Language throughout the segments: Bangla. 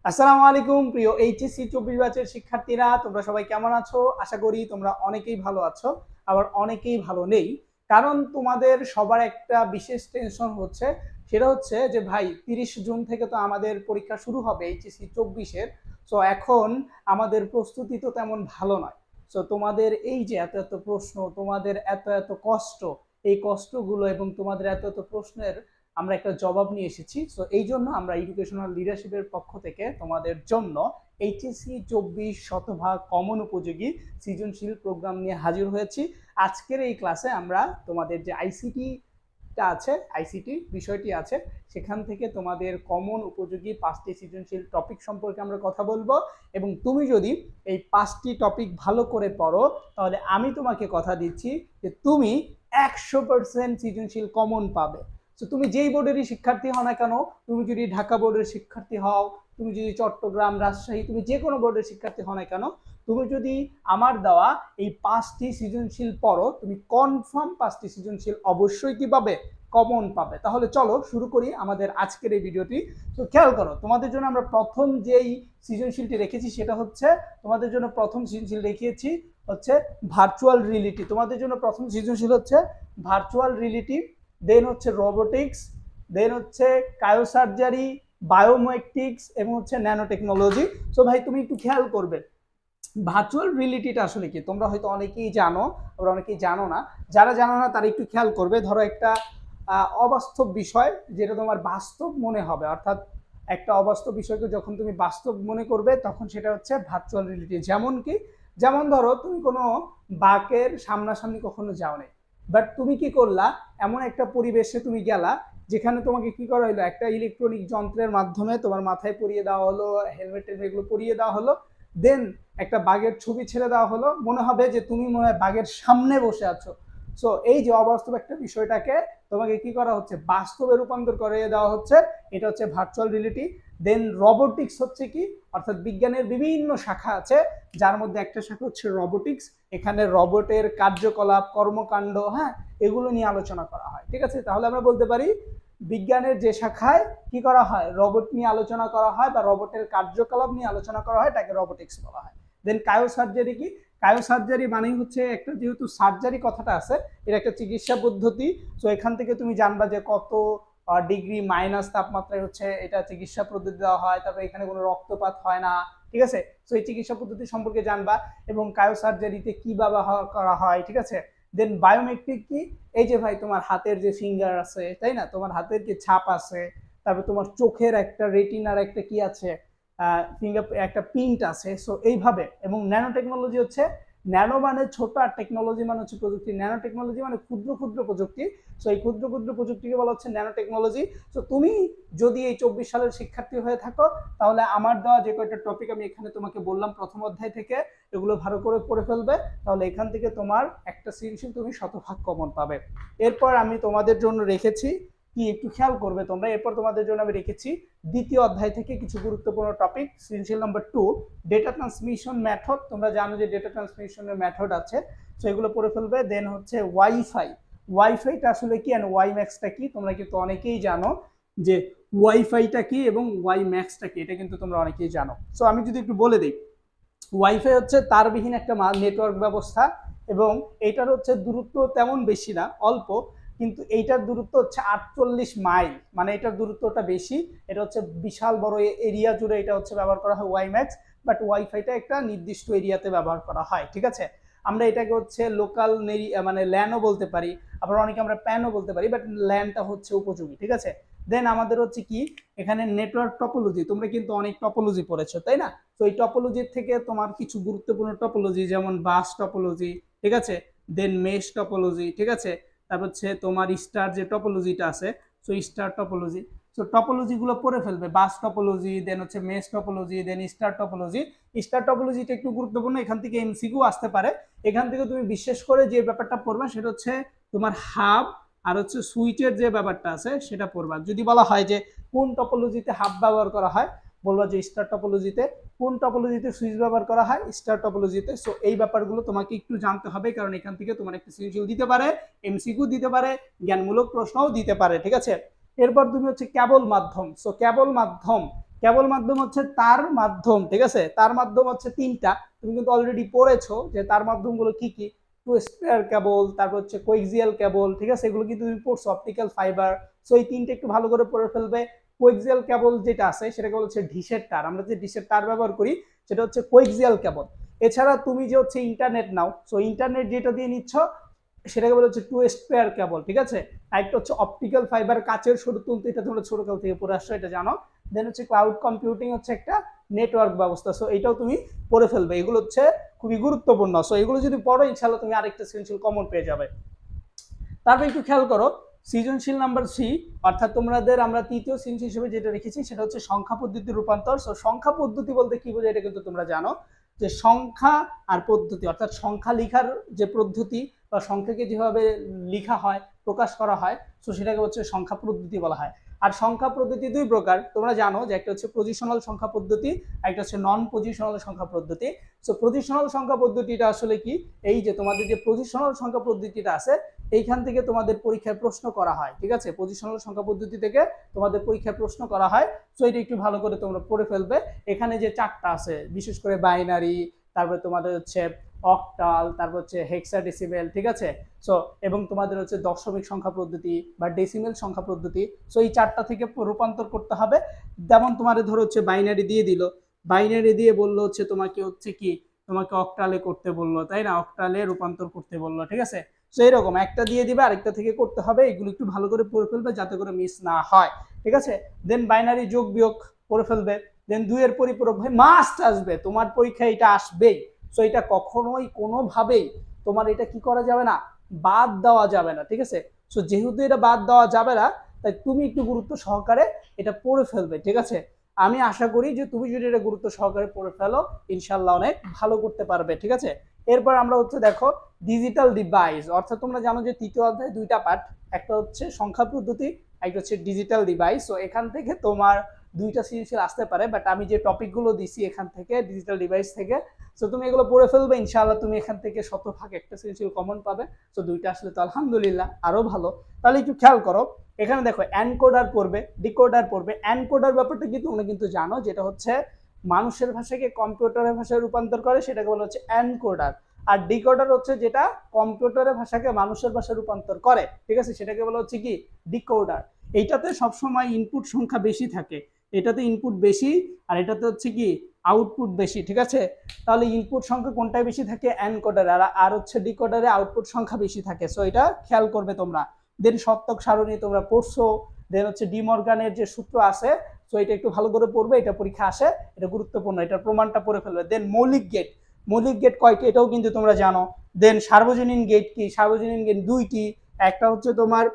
আসসালামু আলাইকুম প্রিয় এইচএসসি 24 ব্যাচের শিক্ষার্থীরা, তোমরা সবাই কেমন আছো? আশা করি তোমরা অনেকেই ভালো আছো, আবার অনেকেই ভালো নেই। কারণ তোমাদের সবার একটা বিশেষ টেনশন হচ্ছে, সেটা হচ্ছে যে ভাই 30 জুন থেকে তো আমাদের পরীক্ষা শুরু হবে এইচএসসি 24-এর। সো এখন আমাদের প্রস্তুতি তো তেমন ভালো নয়। সো তোমাদের এই যে এত এত প্রশ্ন, তোমাদের এত এত কষ্ট, এই কষ্টগুলো এবং তোমাদের এত এত প্রশ্নের আমরা একটা জবাব নিয়ে এসেছি। সো এই জন্য আমরা এডুকেশনাল লিডারশিপের পক্ষ থেকে তোমাদের জন্য এইচএসসি 24 শতভাগ কমন উপযোগী সৃজনশীল প্রোগ্রাম নিয়ে হাজির হয়েছি। আজকের এই ক্লাসে আমরা তোমাদের যে আইসিটি বিষয়টি আছে, সেখান থেকে তোমাদের কমন উপযোগী 5টি সৃজনশীল টপিক সম্পর্কে আমরা কথা বলবো। এবং তুমি যদি এই 5টি টপিক ভালো করে পড়ো, তাহলে আমি তোমাকে কথা দিচ্ছি যে তুমি 100% সৃজনশীল কমন পাবে। তো তুমি যেই বোর্ডেরই শিক্ষার্থী হও না কেন, তুমি যদি ঢাকা বোর্ডের শিক্ষার্থী হও, তুমি যদি চট্টগ্রাম, রাজশাহী, তুমি যে কোনো বোর্ডের শিক্ষার্থী হও না কেন, তুমি যদি আমার দেওয়া এই 5টি সৃজনশীল পড়ো, তুমি কনফার্ম 5টি সৃজনশীল অবশ্যই কি পাবে? কমন পাবে। তাহলে চলো শুরু করি আমাদের আজকের এই ভিডিওটি। তো খেয়াল করো, তোমাদের জন্য আমরা প্রথম যেই সৃজনশীলটি রেখেছি সেটা হচ্ছে, তোমাদের জন্য প্রথম সৃজনশীল রেখেছি হচ্ছে ভার্চুয়াল রিয়েলিটি। তোমাদের জন্য প্রথম সৃজনশীল হচ্ছে ভার্চুয়াল রিয়েলিটি, দেন হচ্ছে রোবোটিক্স, দেন হচ্ছে কায়োসার্জারি, বায়োমেট্রিক্স এবং হচ্ছে ন্যানো টেকনোলজি। সো ভাই তুমি একটু খেয়াল করবে, ভার্চুয়াল রিয়েলিটিটা আসলে কি তোমরা হয়তো অনেকেই জানো, আবার অনেকেই জানো না। যারা জানো না তারা একটু খেয়াল করবে। ধরো একটা অবাস্তব বিষয় যেটা তোমার বাস্তব মনে হবে, অর্থাৎ একটা অবাস্তব বিষয়কে যখন তুমি বাস্তব মনে করবে তখন সেটা হচ্ছে ভার্চুয়াল রিয়েলিটি। যেমন কি, যেমন ধরো তুমি কোনো বাঘের সামনাসামনি কখনো যাও নাই, বাট তুমি কি করলা, এমন একটা পরিবেশে তুমি গেলা যেখানে তোমাকে কি করা হলো, একটা ইলেকট্রনিক যন্ত্রের মাধ্যমে তোমার মাথায় পরিয়ে দেওয়া হলো, হেলমেট এগুলো পরিয়ে দেওয়া হলো, দেন একটা বাঘের ছবি ছেড়ে দেওয়া হলো, মনে হবে যে তুমি মনে হয় বাঘের সামনে বসে আছো। সো এই যে অবাস্তব একটা বিষয়টাকে তোমাকে কি করা হচ্ছে, বাস্তবে রূপান্তর করে দেওয়া হচ্ছে, এটা হচ্ছে ভার্চুয়াল রিয়েলিটি। দেন রোবোটিক্স হচ্ছে কি, অর্থাৎ বিজ্ঞানের বিভিন্ন শাখা আছে, যার মধ্যে একটা শাখা হচ্ছে রোবোটিক্স। এখানে রোবটের কার্যকলাপ, কর্মকাণ্ড, হ্যাঁ, এগুলো নিয়ে আলোচনা করা হয়। ঠিক আছে, তাহলে আমরা বলতে পারি বিজ্ঞানের যে শাখায় কি করা হয়, রোবট নিয়ে আলোচনা করা হয় বা রোবটের কার্যকলাপ নিয়ে আলোচনা করা হয়, তাকে রোবোটিক্স বলা হয়। দেন কায়োসার্জারি কি, কায়োসার্জারি মানেই হচ্ছে একটা, যেহেতু সার্জারি কথাটা আছে, এটা একটা চিকিৎসা পদ্ধতি। তো এখান থেকে তুমি জানবা যে কত ডিগ্রি মাইনাস তাপমাত্রায় হচ্ছে এটা চিকিৎসা পদ্ধতি দেওয়া হয়, তারপরে এখানে কোনো রক্তপাত হয় না। ঠিক আছে, তো এই চিকিৎসা পদ্ধতি সম্পর্কে জানবা এবং কায়োসার্জারিতে কি ব্যবহার করা হয়। ঠিক আছে, দেন বায়োমেট্রিক কি, এই যে ভাই তোমার হাতের যে ফিঙ্গার আছে, তাই না, তোমার হাতের যে ছাপ আছে, তারপর তোমার চোখের একটা রেটিনার একটা কি আছে, ফিঙ্গার একটা প্রিন্ট আছে। সো এইভাবে। এবং ন্যানো টেকনোলজি হচ্ছে, ন্যানো মানে ছোট আর টেকনোলজি মানে হচ্ছে প্রযুক্তি। ন্যানো টেকনোলজি মানে ক্ষুদ্র ক্ষুদ্র প্রযুক্তি। সো এই ক্ষুদ্র ক্ষুদ্র প্রযুক্তিকে বলা হচ্ছে ন্যানো টেকনোলজি। সো তুমি যদি এই 24 সালের শিক্ষার্থী হয়ে থাকো, তাহলে আমার দেওয়া যে কয়েকটা টপিক আমি এখানে তোমাকে বললাম প্রথম অধ্যায় থেকে, এগুলো ভালো করে পড়ে ফেলবে, তাহলে এখান থেকে তোমার একটা সৃজনশীল তুমি শতভাগ কমন পাবে। এরপর আমি তোমাদের জন্য রেখেছি কি, একটু খেয়াল করবে তোমরা, এরপর তোমাদের জন্য আমি রেখেছি দ্বিতীয় অধ্যায় থেকে কিছু গুরুত্বপূর্ণ টপিক, সৃজনশীল নাম্বার 2, ডেটা ট্রান্সমিশন মেথড। তোমরা জানো যে ডেটা ট্রান্সমিশনের মেথড আছে, তো এগুলো পড়ে ফেলবে। দেন হচ্ছে ওয়াইফাই, ওয়াইফাইটা আসলে কি আর ওয়াই ম্যাক্সটা কি, তোমরা কিন্তু অনেকেই জানো যে ওয়াইফাইটা কি এবং ওয়াই ম্যাক্সটা কি, এটা কিন্তু তোমরা অনেকেই জানো। সো আমি যদি একটু বলে দিই, ওয়াইফাই হচ্ছে তারবিহীন একটা নেটওয়ার্ক ব্যবস্থা, এবং এইটার হচ্ছে দূরত্ব তেমন বেশি না, অল্প, কিন্তু এইটার দূরত্ব হচ্ছে 48 মাইল, মানে এটার দূরত্বটা বেশি। এটা হচ্ছে বিশাল বড় এরিয়া জুড়ে এটা হচ্ছে ব্যবহার করা হয় ওয়াইম্যাক্স, বাট ওয়াইফাইটা একটা নির্দিষ্ট এরিয়াতে ব্যবহার করা হয়। ঠিক আছে, আমরা এটাকে হচ্ছে লোকাল মানে ল্যানও বলতে পারি, আবার অনেকে আমরা প্যানও বলতে পারি, বাট ল্যানটা হচ্ছে উপযোগী। ঠিক আছে, দেন আমাদের হচ্ছে কি, এখানে নেটওয়ার্ক টপোলজি, তোমরা কিন্তু অনেক টপোলজি পড়েছো, তাই না? তো এই টপোলজির থেকে তোমার কিছু গুরুত্বপূর্ণ টপোলজি, যেমন বাস টপোলজি, ঠিক আছে, দেন মেশ টপোলজি, ঠিক আছে, তারপর হচ্ছে তোমার স্টার যে টপোলজিটা আছে, so star topology. So topology গুলো পড়ে ফেলবে, বাস টপোলজি, দেন হচ্ছে মেশ টপোলজি, দেন স্টার টপোলজি। স্টার টপোলজিটা একটু গুরুত্বপূর্ণ, এখান থেকে এমসিকিউ আসতে পারে। এখান থেকে তুমি বিশেষ করে যে ব্যাপারটা পড়বে সেটা হচ্ছে তোমার হাব আর হচ্ছে সুইচের যে ব্যাপারটা আছে সেটা পড়বা। যদি বলা হয় যে কোন টপোলজিতে হাব ব্যবহার করা হয়, বলবা যে স্টার টপোলজিতে। কোন টপোলজিতে সুইচ ব্যবহার করা হয়, স্টার টপোলজিতে। সো এই ব্যাপারগুলো তোমাকে একটু জানতে হবে, কারণ এখান থেকে তোমার একটা সৃজনশীল দিতে পারে, এমসিকিউ দিতে পারে, জ্ঞানমূলক প্রশ্নও দিতে পারে। ঠিক আছে, এরপর তুমি হচ্ছে কেবল মাধ্যম। সো কেবল মাধ্যম, কেবল মাধ্যম হচ্ছে তার মাধ্যম, ঠিক আছে, তার মাধ্যম হচ্ছে তিনটা, তুমি কিন্তু অলরেডি পড়েছো যে তার মাধ্যমগুলো কি কি, টু স্কয়ার কেবল, তারপর হচ্ছে কোএক্সিয়াল কেবল, ঠিক আছে, এগুলো কিন্তু তুমি পড়ছো, অপটিক্যাল ফাইবার। সো এই তিনটে একটু ভালো করে পড়ে ফেলবে। কোএক্সিয়াল কেবল যেটা আছে সেটা কেবল হচ্ছে ডিশের তার, আমরা যে ডিশের তার ব্যবহার করি সেটা হচ্ছে কোএক্সিয়াল কেবল। এছাড়া তুমি যে হচ্ছে ইন্টারনেট নাও, সো ইন্টারনেট যেটা দিয়ে নিচ্ছ সেটাকে বলা হচ্ছে টু স্কয়ার কেবল, ঠিক আছে। আরেকটা হচ্ছে অপটিক্যাল ফাইবার, কাচের সরু তুলতে, এটা তোমরা ছোটকাল থেকে পড়ে আসছো, এটা জানো। দেন হচ্ছে ক্লাউড কম্পিউটিং হচ্ছে একটা নেটওয়ার্ক ব্যবস্থা, সো এটাও তুমি পড়ে ফেলবে। এগুলো হচ্ছে খুবই গুরুত্বপূর্ণ, সো এগুলো যদি পড়ো ইনশাআল্লাহ তুমি আরেকটা সৃজনশীল কমন পেয়ে যাবে। তারপর একটু খেয়াল করো, সৃজনশীল নাম্বার 3, অর্থাৎ তোমাদের আমরা তৃতীয় সৃজনশীল হিসেবে যেটা রেখেছি সেটা হচ্ছে সংখ্যা পদ্ধতির রূপান্তর। সো সংখ্যা পদ্ধতি বলতে কি বোঝায় এটা কিন্তু তোমরা জানো, যে সংখ্যা আর পদ্ধতি, অর্থাৎ সংখ্যা লেখার যে পদ্ধতি বা সংখ্যাকে যেভাবে লেখা হয়, প্রকাশ করা হয়, সো সেটাকে হচ্ছে সংখ্যা পদ্ধতি বলা হয়। আর সংখ্যা পদ্ধতি দুই প্রকার, তোমরা জানো যে একটা হচ্ছে পজিশনাল সংখ্যা পদ্ধতি, একটা হচ্ছে নন পজিশনাল সংখ্যা পদ্ধতি। সো পজিশনাল সংখ্যা পদ্ধতিটা আসলে কি, এই যে তোমাদের যে পজিশনাল সংখ্যা পদ্ধতিটা আছে এইখান থেকে তোমাদের পরীক্ষায় প্রশ্ন করা হয়, ঠিক আছে, পজিশনাল সংখ্যা পদ্ধতি থেকে তোমাদের পরীক্ষায় প্রশ্ন করা হয়। সো এটা একটু ভালো করে তোমরা পড়ে ফেলবে। এখানে যে চারটা আছে, বিশেষ করে বাইনারি, তারপরে তোমাদের হচ্ছে অক্টাল, তারপর হচ্ছে হেক্সাডেসিমেল, ঠিক আছে। সো এবং তোমাদের হচ্ছে দশমিক সংখ্যা পদ্ধতি বা ডেসিমেল সংখ্যা পদ্ধতি। সো এই চারটা থেকে রূপান্তর করতে হবে। যেমন তোমাদের ধরো হচ্ছে বাইনারি দিয়ে দিল, বাইনারি দিয়ে বললো হচ্ছে তোমাকে হচ্ছে কি, তোমাকে অক্টালে করতে বললো, তাই না, অক্টালে রূপান্তর করতে বললো, ঠিক আছে। সো এরকম একটা দিয়ে দিবে, আরেকটা থেকে করতে হবে, এগুলো একটু ভালো করে পড়ে ফেলবে যাতে করে মিস না হয়, ঠিক আছে। দেন বাইনারি যোগ বিয়োগ পড়ে ফেলবে। দেন দুইয়ের পরিপূরক, ভাই মাস্ট আসবে তোমার পরীক্ষায়, এটা আসবেই। সো এটা কখনোই কোনোভাবেই তোমার এটা কি করা যাবে না, বাদ দেওয়া যাবে না, ঠিক আছে। সো যেহেতু এটা বাদ দেওয়া যাবে না, তাই তুমি একটু গুরুত্ব সহকারে এটা পড়ে ফেলবে, ঠিক আছে। আমি আশা করি যে তুমি যদি এটা গুরুত্ব সহকারে পড়ে ফেলো ইনশাল্লাহ অনেক ভালো করতে পারবে, ঠিক আছে। এরপর আমরা হচ্ছে দেখো ডিজিটাল ডিভাইস, অর্থাৎ তোমরা জানো যে তৃতীয় অধ্যায় দুইটা পার্ট, একটা হচ্ছে সংখ্যা পদ্ধতি, একটা হচ্ছে ডিজিটাল ডিভাইস। সো এখান থেকে তোমার দুইটা সৃজনশীল আসতে পারে, বাট আমি যে টপিকগুলো দিছি এখান থেকে ডিজিটাল ডিভাইস থেকে, সো তুমি এগুলো পড়ে ফেলবে ইনশাআল্লাহ, তুমি এখান থেকে শতভাগ একটা সৃজনশীল কমন পাবে। সো দুইটা আসলে তো আলহামদুলিল্লাহ আরো ভালো। তাহলে একটু খেয়াল করো, এখানে দেখো এনকোডার পড়বে, ডিকোডার পড়বে। এনকোডার ব্যাপারটা কি তোমরা কিন্তু জানো, যেটা হচ্ছে মানুষের ভাষাকে কম্পিউটারের ভাষায় রূপান্তর করে, সেটাকে বলা হচ্ছে এনকোডার। আর ডিকোডার হচ্ছে যেটা কম্পিউটারের ভাষাকে মানুষের ভাষায় রূপান্তর করে, ঠিক আছে, সেটাকে বলা হচ্ছে কি ডিকোডার। এইটাতে সবসময় ইনপুট সংখ্যা বেশি থাকে, এটাতে ইনপুট বেশি আর এটাতে হচ্ছে কি আউটপুট বেশি, ঠিক আছে। তাহলে ইনপুট সংখ্যা কোনটায় বেশি থাকে, এনকোডারে, আর হচ্ছে ডিকোডারে আউটপুট সংখ্যা বেশি থাকে। সো এটা খেয়াল করবে তোমরা। দেন সপ্তক সারণী তোমরা পড়ছো, দেন হচ্ছে ডি মর্গানের যে সূত্র আছে, সো এটা একটু ভালো করে পড়বে, এটা পরীক্ষা আসে, এটা গুরুত্বপূর্ণ, এটার প্রমাণটা পড়ে ফেলবে। দেন মৌলিক গেট, মৌলিক গেট কয়টি এটাও কিন্তু তোমরা জানো। দেন সার্বজনীন গেট কি, সার্বজনীন গেট দুইটি, একটা হচ্ছে তোমার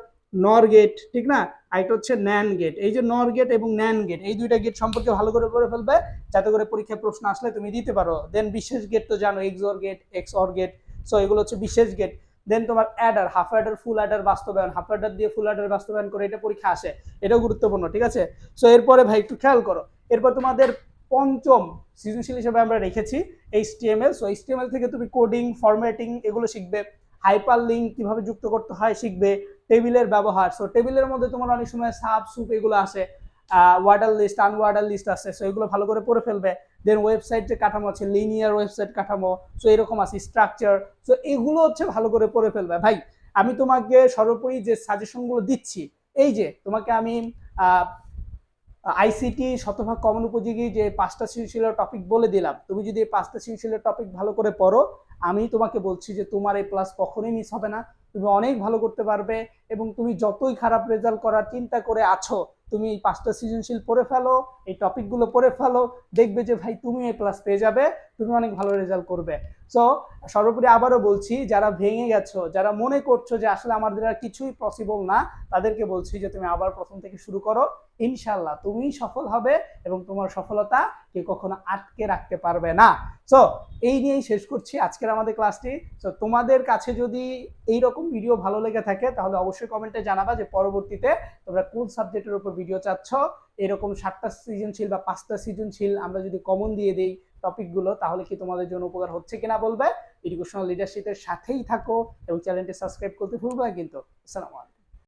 নর গেট, ঠিক না, আরেকটা হচ্ছে ন্যান গেট। এই যে নর গেট এবং ন্যান গেট, এই দুইটা গেট সম্পর্কে ভালো করে পড়ে ফেলবে যাতে করে পরীক্ষায় প্রশ্ন আসলে তুমি দিতে পারো। দেন বিশেষ গেট তো জানো, এক্সঅর গেট, এক্সঅর গেট, সো এগুলো হচ্ছে বিশেষ গেট। দেন তোমার অ্যাডার, হাফ অ্যাডার, ফুল অ্যাডার বাস্তবায়ন, হাফ অ্যাডার দিয়ে ফুল অ্যাডার বাস্তবায়ন করে এটা পরীক্ষা আসে, এটাও গুরুত্বপূর্ণ, ঠিক আছে। সো এরপরে ভাই একটু খেয়াল করো, এরপর তোমাদের পঞ্চম সৃজনশীল হিসেবে আমরা রেখেছি এইচটিএমএল। সো এইচটিএমএল থেকে তুমি কোডিং, ফরম্যাটিং এগুলো শিখবে, হাইপার লিঙ্ক কিভাবে যুক্ত করতে হয় শিখবে, টেবিলের ব্যবহার। সো টেবিলের মধ্যে তোমার অনেক সময় সাব সুপ এগুলো আসে, ওয়ার্ডার লিস্ট, আনওয়ার্ডার লিস্ট আছে, সো এগুলো ভালো করে পড়ে ফেলবে। দেন ওয়েবসাইট যে কাঠামো আছে, লিনিয়ার ওয়েবসাইট কাঠামো, সো এরকম আছে স্ট্রাকচার, সো এগুলো হচ্ছে ভালো করে পড়ে ফেলবে ভাই। আমি তোমাকে সর্বোপরি যে সাজেশনগুলো দিচ্ছি, এই যে তোমাকে আমি আইসিটি শতভাগ কমন উপযোগী যে 5টা সৃজনশীলের টপিক বলে দিলাম, তুমি যদি এই 5টা সৃজনশীলের টপিক ভালো করে পড়ো, আমি তোমাকে বলছি যে তোমার এই প্লাস কখনোই মিস হবে না, তুমি অনেক ভালো করতে পারবে। এবং তুমি যতই খারাপ রেজাল্ট করার চিন্তা করে আছো, তুমি এই 5টা সৃজনশীল পড়ে ফেলো, এই টপিকগুলো পড়ে ফেলো, দেখবে যে ভাই তুমি এই প্লাস পেয়ে যাবে, তুমি অনেক ভালো রেজাল্ট করবে। সো সর্বোপরি আবারও বলছি, যারা ভেঙে গেছো, যারা মনে করছো যে আসলে আমাদের আর কিছুই পসিবল না, তাদেরকে বলছি যে তুমি আবার প্রথম থেকে শুরু করো, ইনশাল্লাহ তুমি সফল হবে এবং তোমার সফলতা কেউ কখনো আটকে রাখতে পারবে না। সো এই নিয়েই শেষ করছি আজকের আমাদের ক্লাসটি। সো তোমাদের কাছে যদি এইরকম ভিডিও ভালো লেগে থাকে তাহলে অবশ্যই কমেন্টে জানাবা যে পরবর্তীতে তোমরা কোন সাবজেক্টের উপর ভিডিও চাচ্ছ। এরকম 7টা সৃজনশীল বা 5টা সৃজনশীল আমরা যদি কমন দিয়ে দিই টপিকগুলো, তাহলে কি তোমাদের জন্য উপকার হচ্ছে কিনা বলবে। এডুকেশনাল লিডারশিপের সাথেই থাকো এবং চ্যানেলটি সাবস্ক্রাইব করতে ভুলবে না কিন্তু। আসসালামু আলাইকুম।